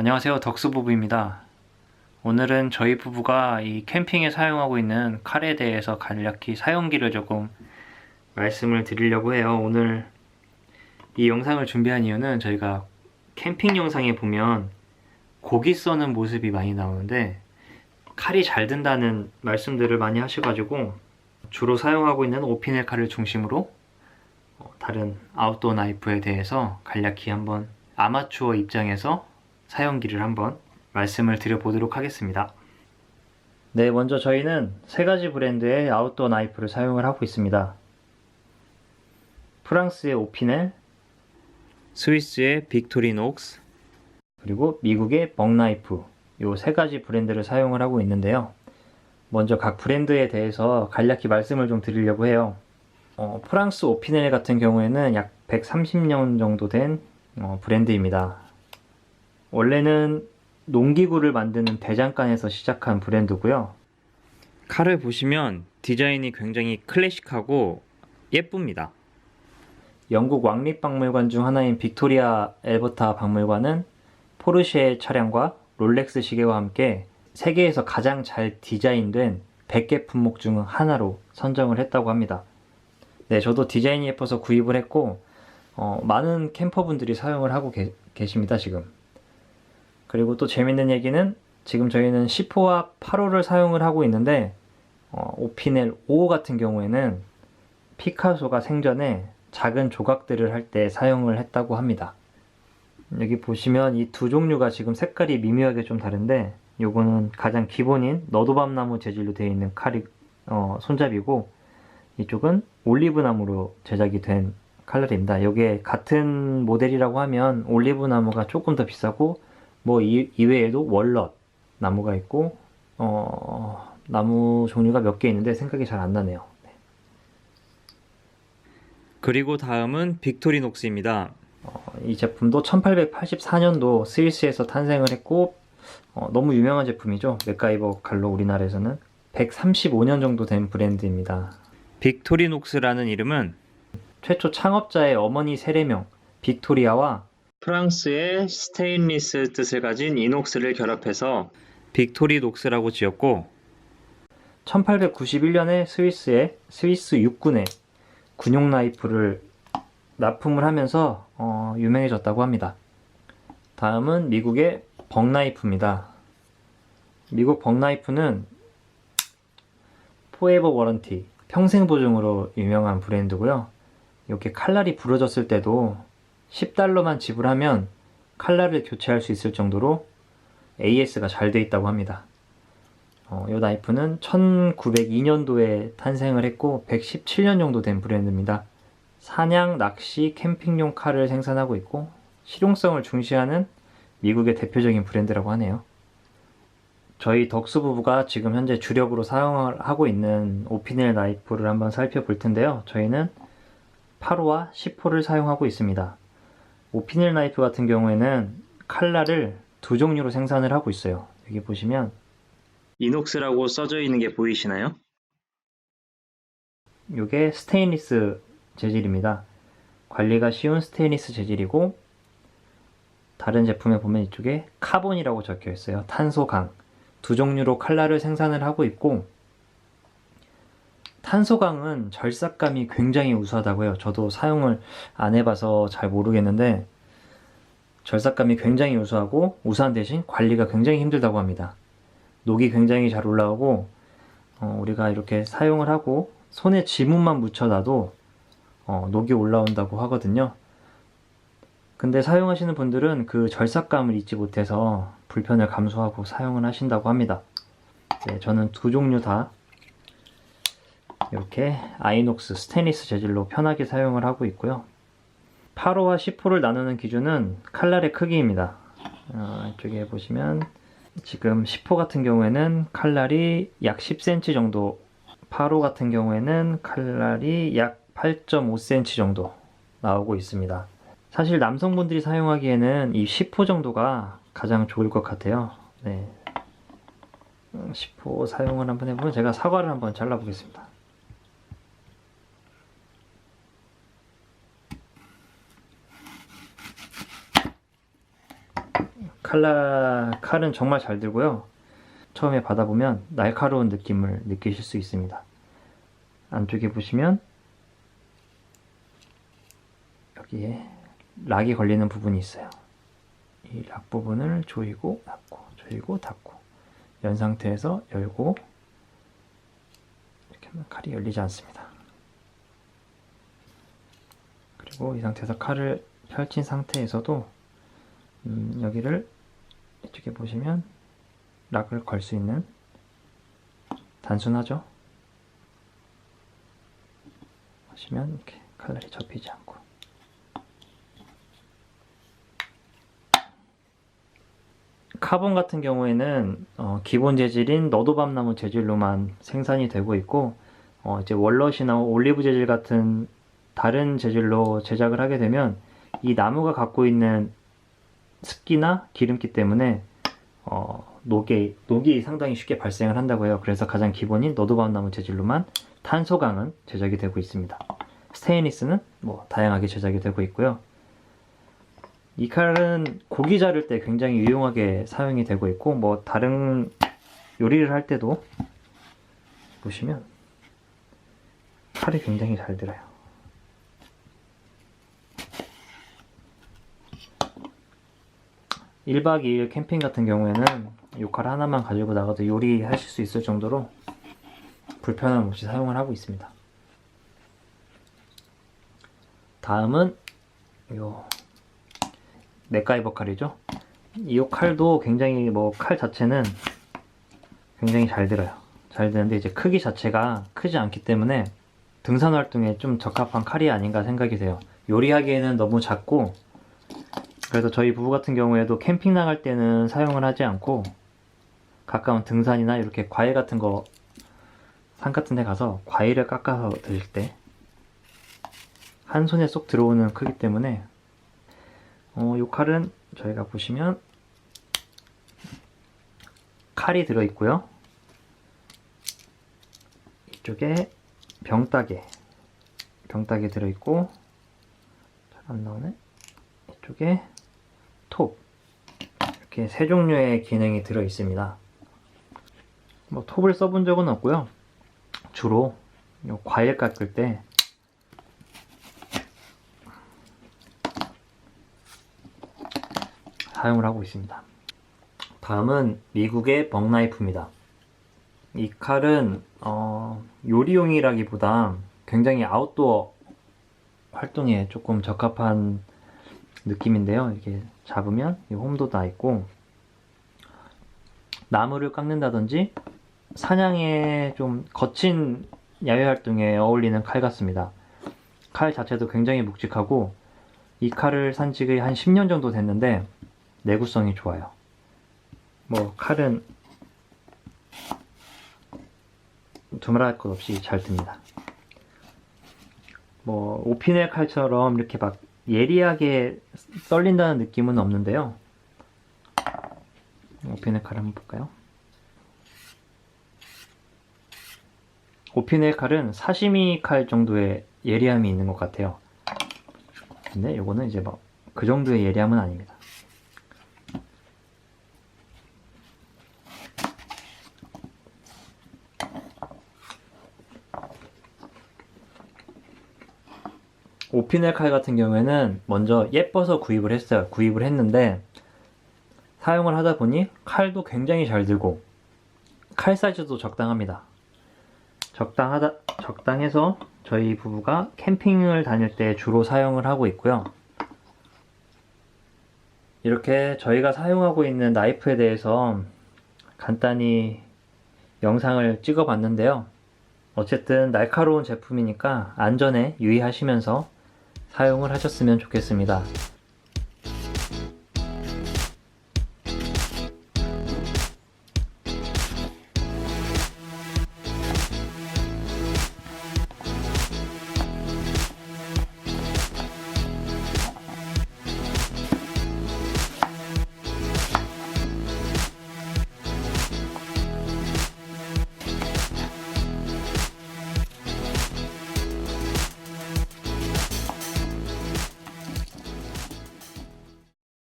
안녕하세요. 덕수부부입니다. 오늘은 저희 부부가 이 캠핑에 사용하고 있는 칼에 대해서 간략히 사용기를 조금 말씀을 드리려고 해요. 오늘 이 영상을 준비한 이유는 저희가 캠핑 영상에 보면 고기 써는 모습이 많이 나오는데 칼이 잘 든다는 말씀들을 많이 하셔가지고 주로 사용하고 있는 오피넬 칼을 중심으로 다른 아웃도어 나이프에 대해서 간략히 한번 아마추어 입장에서 사용기를 한번 말씀을 드려보도록 하겠습니다. 네, 먼저 저희는 세 가지 브랜드의 아웃도어 나이프를 사용을 하고 있습니다. 프랑스의 오피넬, 스위스의 빅토리녹스, 그리고 미국의 벅나이프, 이 세 가지 브랜드를 사용을 하고 있는데요. 먼저 각 브랜드에 대해서 간략히 말씀을 좀 드리려고 해요. 프랑스 오피넬 같은 경우에는 약 130년 정도 된 브랜드입니다. 원래는 농기구를 만드는 대장간에서 시작한 브랜드고요. 칼을 보시면 디자인이 굉장히 클래식하고 예쁩니다. 영국 왕립박물관 중 하나인 빅토리아 앨버타 박물관은 포르쉐 차량과 롤렉스 시계와 함께 세계에서 가장 잘 디자인된 100개 품목 중 하나로 선정을 했다고 합니다. 네, 저도 디자인이 예뻐서 구입을 했고 많은 캠퍼분들이 사용을 하고 계십니다, 지금. 그리고 또 재밌는 얘기는 지금 저희는 10호와 8호를 사용을 하고 있는데 오피넬 5 같은 경우에는 피카소가 생전에 작은 조각들을 할 때 사용을 했다고 합니다. 여기 보시면 이 두 종류가 지금 색깔이 미묘하게 좀 다른데 요거는 가장 기본인 너도밤나무 재질로 되어 있는 칼이 손잡이고 이쪽은 올리브나무로 제작이 된 칼날입니다. 이게 같은 모델이라고 하면 올리브나무가 조금 더 비싸고 뭐 이외에도 월넛 나무가 있고 나무 종류가 몇 개 있는데 생각이 잘 안 나네요. 네. 그리고 다음은 빅토리녹스입니다. 이 제품도 1884년도 스위스에서 탄생을 했고 너무 유명한 제품이죠. 맥가이버 칼로 우리나라에서는 135년 정도 된 브랜드입니다. 빅토리녹스라는 이름은 최초 창업자의 어머니 세례명 빅토리아와 프랑스의 스테인리스 뜻을 가진 이녹스를 결합해서 빅토리녹스라고 지었고 1891년에 스위스 육군에 군용 나이프를 납품을 하면서 유명해졌다고 합니다. 다음은 미국의 벅나이프입니다. 미국 벅나이프는 포에버 워런티 평생 보증으로 유명한 브랜드고요. 이렇게 칼날이 부러졌을 때도 $10만 지불하면 칼날을 교체할 수 있을 정도로 AS가 잘 돼 있다고 합니다. 이 나이프는 1902년도에 탄생을 했고 117년 정도 된 브랜드입니다. 사냥, 낚시, 캠핑용 칼을 생산하고 있고 실용성을 중시하는 미국의 대표적인 브랜드라고 하네요. 저희 덕수 부부가 지금 현재 주력으로 사용을 하고 있는 오피넬 나이프를 한번 살펴볼 텐데요. 저희는 8호와 10호를 사용하고 있습니다. 오피넬 나이프 같은 경우에는 칼날을 두 종류로 생산을 하고 있어요. 여기 보시면 이녹스라고 써져 있는 게 보이시나요? 이게 스테인리스 재질입니다. 관리가 쉬운 스테인리스 재질이고 다른 제품에 보면 이쪽에 카본이라고 적혀 있어요. 탄소강. 두 종류로 칼날을 생산을 하고 있고 탄소강은 절삭감이 굉장히 우수하다고 해요. 저도 사용을 안 해봐서 잘 모르겠는데 절삭감이 굉장히 우수하고 우수한 대신 관리가 굉장히 힘들다고 합니다. 녹이 굉장히 잘 올라오고 우리가 이렇게 사용을 하고 손에 지문만 묻혀놔도 녹이 올라온다고 하거든요. 근데 사용하시는 분들은 그 절삭감을 잊지 못해서 불편을 감수하고 사용을 하신다고 합니다. 네, 저는 두 종류 다 이렇게 아이녹스 스테인리스 재질로 편하게 사용을 하고 있고요. 8호와 10호를 나누는 기준은 칼날의 크기입니다. 이쪽에 보시면 지금 10호 같은 경우에는 칼날이 약 10cm 정도, 8호 같은 경우에는 칼날이 약 8.5cm 정도 나오고 있습니다. 사실 남성분들이 사용하기에는 이 10호 정도가 가장 좋을 것 같아요. 네. 10호 사용을 한번 해보면 제가 사과를 한번 잘라보겠습니다. 칼은 정말 잘 들고요. 처음에 받아보면 날카로운 느낌을 느끼실 수 있습니다. 안쪽에 보시면 여기에 락이 걸리는 부분이 있어요. 이 락 부분을 조이고 닫고 조이고 닫고 연 상태에서 열고 이렇게 하면 칼이 열리지 않습니다. 그리고 이 상태에서 칼을 펼친 상태에서도 여기를 이쪽에 보시면 락을 걸 수 있는, 단순하죠? 보시면 이렇게 칼날이 접히지 않고. 카본 같은 경우에는 기본 재질인 너도밤나무 재질로만 생산이 되고 있고, 이제 월넛이나 올리브 재질 같은 다른 재질로 제작을 하게 되면 이 나무가 갖고 있는 습기나 기름기 때문에 녹이 상당히 쉽게 발생을 한다고 해요. 그래서 가장 기본인 너도밤나무 재질로만 탄소강은 제작이 되고 있습니다. 스테인리스는 뭐 다양하게 제작이 되고 있고요. 이 칼은 고기 자를 때 굉장히 유용하게 사용이 되고 있고, 뭐 다른 요리를 할 때도 보시면 칼이 굉장히 잘 들어요. (1박 2일) 캠핑 같은 경우에는 이 칼 하나만 가지고 나가도 요리하실 수 있을 정도로 불편함 없이 사용을 하고 있습니다. 다음은 요 맥가이버 칼이죠. 이 칼도 굉장히 칼 자체는 굉장히 잘 들어요. 잘 드는데 이제 크기 자체가 크지 않기 때문에 등산 활동에 좀 적합한 칼이 아닌가 생각이 돼요. 요리하기에는 너무 작고, 그래서 저희 부부 같은 경우에도 캠핑 나갈 때는 사용을 하지 않고 가까운 등산이나 이렇게 과일 같은 거, 산 같은 데 가서 과일을 깎아서 드실 때 한 손에 쏙 들어오는 크기 때문에 이 칼은 저희가 보시면 칼이 들어있고요. 이쪽에 병따개 들어있고, 잘 안 나오네. 이쪽에 톱, 이렇게 세 종류의 기능이 들어있습니다. 톱을 써본 적은 없고요. 주로 과일 깎을 때 사용을 하고 있습니다. 다음은 미국의 벅나이프입니다. 이 칼은 요리용이라기보다 굉장히 아웃도어 활동에 조금 적합한 느낌인데요. 이렇게 잡으면 이 홈도 나 있고, 나무를 깎는다든지 사냥에 좀 거친 야외 활동에 어울리는 칼 같습니다. 칼 자체도 굉장히 묵직하고, 이 칼을 산 지 한 10년 정도 됐는데 내구성이 좋아요. 칼은 두말할 것 없이 잘 듭니다. 오피넬 칼처럼 이렇게 막 예리하게 썰린다는 느낌은 없는데요. 오피넬 칼 한번 볼까요? 오피넬 칼은 사시미 칼 정도의 예리함이 있는 것 같아요. 근데 요거는 이제 그 정도의 예리함은 아닙니다. 오피넬 칼 같은 경우에는 먼저 예뻐서 구입을 했어요. 구입을 했는데 사용을 하다 보니 칼도 굉장히 잘 들고 칼 사이즈도 적당합니다. 적당해서 저희 부부가 캠핑을 다닐 때 주로 사용을 하고 있고요. 이렇게 저희가 사용하고 있는 나이프에 대해서 간단히 영상을 찍어 봤는데요. 어쨌든 날카로운 제품이니까 안전에 유의하시면서 사용을 하셨으면 좋겠습니다.